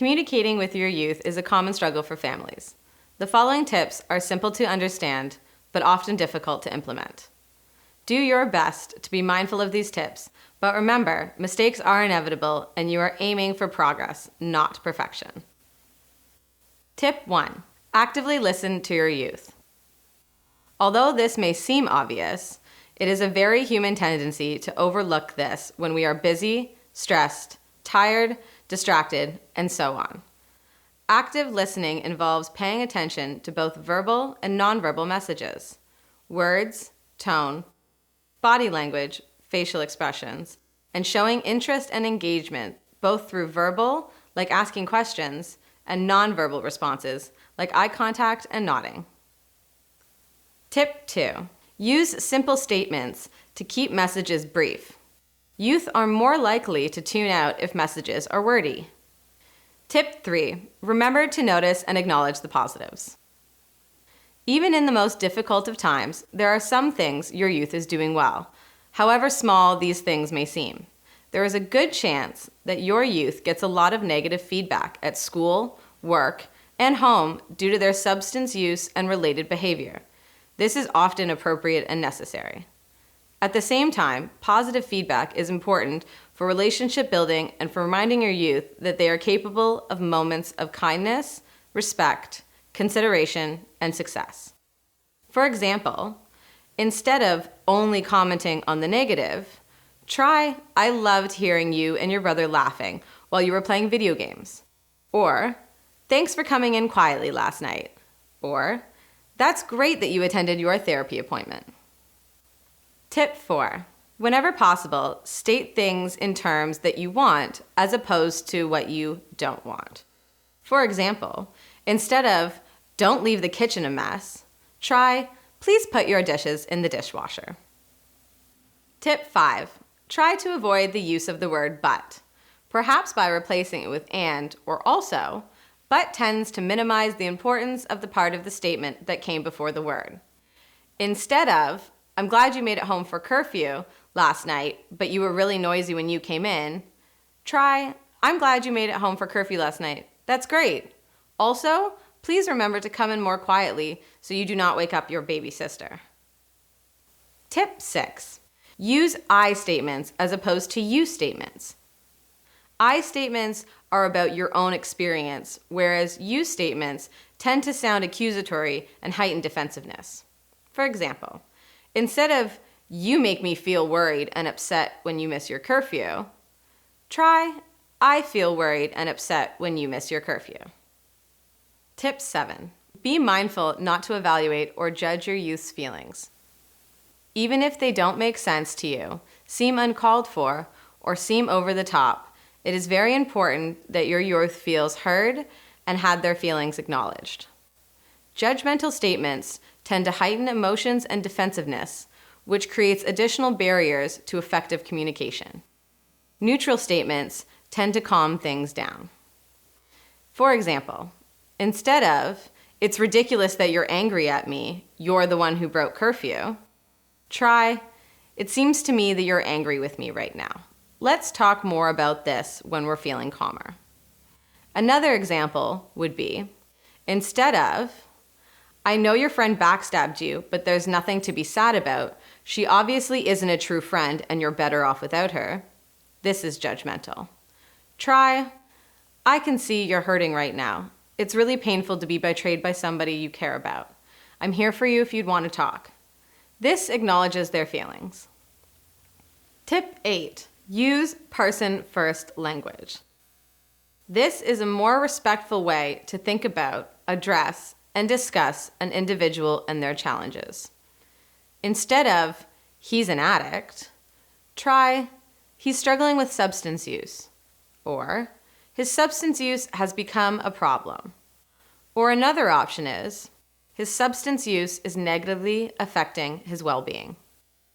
Communicating with your youth is a common struggle for families. The following tips are simple to understand, but often difficult to implement. Do your best to be mindful of these tips, but remember, mistakes are inevitable and you are aiming for progress, not perfection. Tip 1. Actively listen to your youth. Although this may seem obvious, it is a very human tendency to overlook this when we are busy, stressed, tired, distracted, and so on. Active listening involves paying attention to both verbal and nonverbal messages, words, tone, body language, facial expressions, and showing interest and engagement both through verbal, like asking questions, and nonverbal responses, like eye contact and nodding. Tip 2. Use simple statements to keep messages brief. Youth are more likely to tune out if messages are wordy. Tip 3. Remember to notice and acknowledge the positives. Even in the most difficult of times, there are some things your youth is doing well, however small these things may seem. There is a good chance that your youth gets a lot of negative feedback at school, work, and home due to their substance use and related behavior. This is often appropriate and necessary. At the same time, positive feedback is important for relationship building and for reminding your youth that they are capable of moments of kindness, respect, consideration, and success. For example, instead of only commenting on the negative, try, "I loved hearing you and your brother laughing while you were playing video games." Or, "Thanks for coming in quietly last night." Or, "That's great that you attended your therapy appointment." Tip 4. Whenever possible, state things in terms that you want as opposed to what you don't want. For example, instead of, "Don't leave the kitchen a mess," try, "Please put your dishes in the dishwasher." Tip 5. Try to avoid the use of the word but, perhaps by replacing it with and or also, but tends to minimize the importance of the part of the statement that came before the word. Instead of, "I'm glad you made it home for curfew last night, but you were really noisy when you came in," try, "I'm glad you made it home for curfew last night. That's great. Also, please remember to come in more quietly so you do not wake up your baby sister." Tip 6. Use I statements as opposed to you statements. I statements are about your own experience, whereas you statements tend to sound accusatory and heighten defensiveness. For example, instead of, "You make me feel worried and upset when you miss your curfew," try, "I feel worried and upset when you miss your curfew." Tip 7. Be mindful not to evaluate or judge your youth's feelings. Even if they don't make sense to you, seem uncalled for, or seem over the top, it is very important that your youth feels heard and had their feelings acknowledged. Judgmental statements tend to heighten emotions and defensiveness, which creates additional barriers to effective communication. Neutral statements tend to calm things down. For example, instead of, "It's ridiculous that you're angry at me, you're the one who broke curfew," try, "It seems to me that you're angry with me right now. Let's talk more about this when we're feeling calmer." Another example would be, instead of, "I know your friend backstabbed you, but there's nothing to be sad about. She obviously isn't a true friend and you're better off without her." This is judgmental. Try, "I can see you're hurting right now. It's really painful to be betrayed by somebody you care about. I'm here for you if you'd want to talk." This acknowledges their feelings. Tip 8. Use person-first language. This is a more respectful way to think about, address, and discuss an individual and their challenges. Instead of, "He's an addict," try, "He's struggling with substance use," or "His substance use has become a problem." Or another option is, "His substance use is negatively affecting his well-being."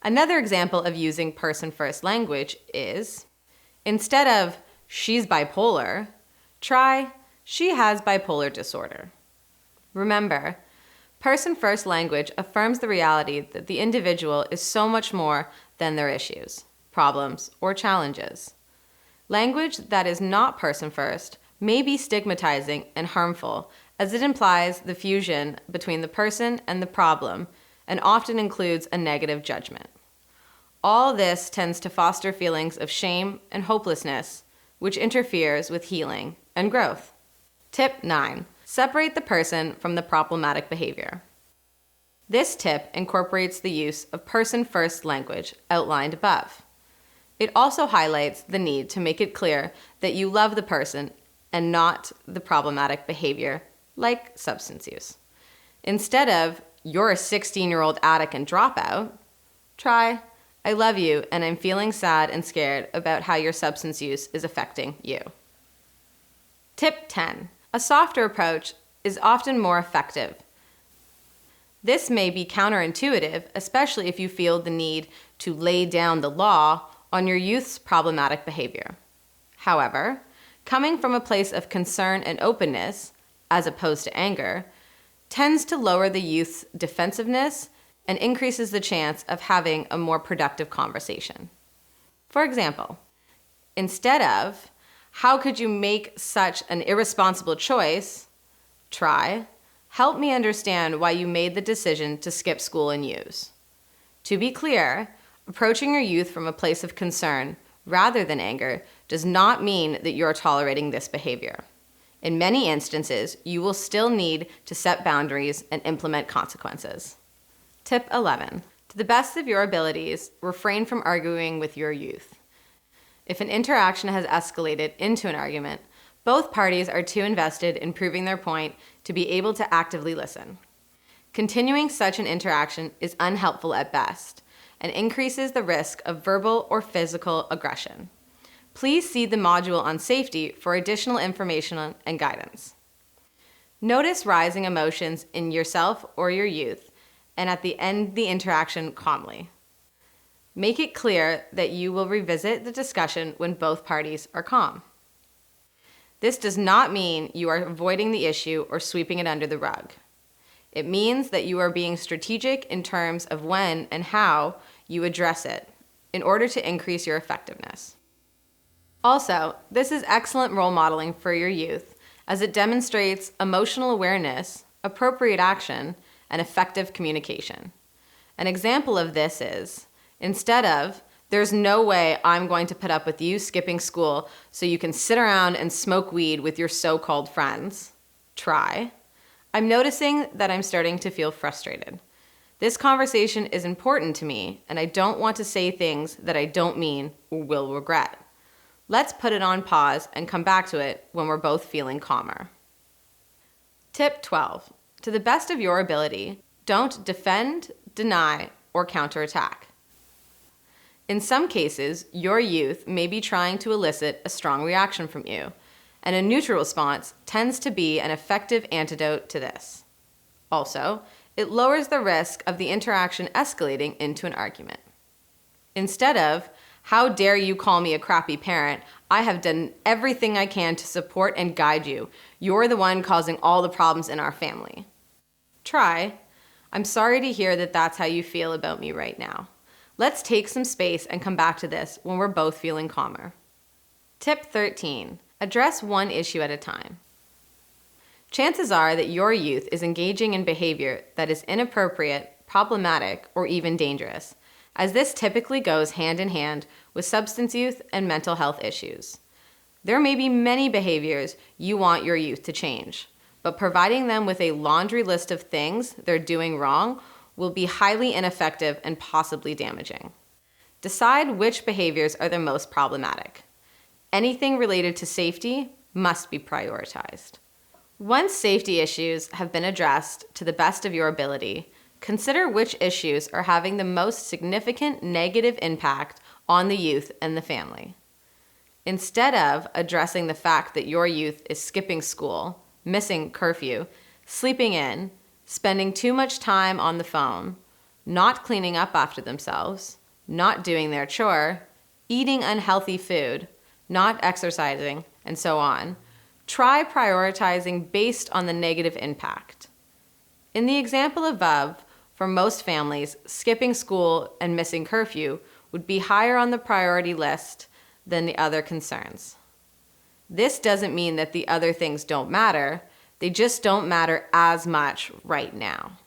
Another example of using person-first language is, instead of, "She's bipolar," try, "She has bipolar disorder." Remember, person-first language affirms the reality that the individual is so much more than their issues, problems, or challenges. Language that is not person-first may be stigmatizing and harmful, as it implies the fusion between the person and the problem and often includes a negative judgment. All this tends to foster feelings of shame and hopelessness, which interferes with healing and growth. Tip 9. Separate the person from the problematic behavior. This tip incorporates the use of person-first language outlined above. It also highlights the need to make it clear that you love the person and not the problematic behavior, like substance use. Instead of, "You're a 16-year-old addict and dropout," try, "I love you and I'm feeling sad and scared about how your substance use is affecting you." Tip 10. A softer approach is often more effective. This may be counterintuitive, especially if you feel the need to lay down the law on your youth's problematic behavior. However, coming from a place of concern and openness, as opposed to anger, tends to lower the youth's defensiveness and increases the chance of having a more productive conversation. For example, instead of, "How could you make such an irresponsible choice?" try, "Help me understand why you made the decision to skip school and use." To be clear, approaching your youth from a place of concern rather than anger does not mean that you're tolerating this behavior. In many instances, you will still need to set boundaries and implement consequences. Tip 11. To the best of your abilities, refrain from arguing with your youth. If an interaction has escalated into an argument, both parties are too invested in proving their point to be able to actively listen. Continuing such an interaction is unhelpful at best and increases the risk of verbal or physical aggression. Please see the module on safety for additional information and guidance. Notice rising emotions in yourself or your youth, and at the end the interaction calmly. Make it clear that you will revisit the discussion when both parties are calm. This does not mean you are avoiding the issue or sweeping it under the rug. It means that you are being strategic in terms of when and how you address it in order to increase your effectiveness. Also, this is excellent role modeling for your youth as it demonstrates emotional awareness, appropriate action, and effective communication. An example of this is, instead of, "There's no way I'm going to put up with you skipping school so you can sit around and smoke weed with your so-called friends," try, "I'm noticing that I'm starting to feel frustrated. This conversation is important to me, and I don't want to say things that I don't mean or will regret. Let's put it on pause and come back to it when we're both feeling calmer." Tip 12. To the best of your ability, don't defend, deny, or counterattack. In some cases, your youth may be trying to elicit a strong reaction from you, and a neutral response tends to be an effective antidote to this. Also, it lowers the risk of the interaction escalating into an argument. Instead of, "How dare you call me a crappy parent? I have done everything I can to support and guide you. You're the one causing all the problems in our family," try, "I'm sorry to hear that that's how you feel about me right now. Let's take some space and come back to this when we're both feeling calmer." Tip 13. Address one issue at a time. Chances are that your youth is engaging in behavior that is inappropriate, problematic, or even dangerous, as this typically goes hand in hand with substance use and mental health issues. There may be many behaviors you want your youth to change, but providing them with a laundry list of things they're doing wrong will be highly ineffective and possibly damaging. Decide which behaviors are the most problematic. Anything related to safety must be prioritized. Once safety issues have been addressed to the best of your ability, consider which issues are having the most significant negative impact on the youth and the family. Instead of addressing the fact that your youth is skipping school, missing curfew, sleeping in, spending too much time on the phone, not cleaning up after themselves, not doing their chore, eating unhealthy food, not exercising, and so on, try prioritizing based on the negative impact. In the example above, for most families, skipping school and missing curfew would be higher on the priority list than the other concerns. This doesn't mean that the other things don't matter, they just don't matter as much right now.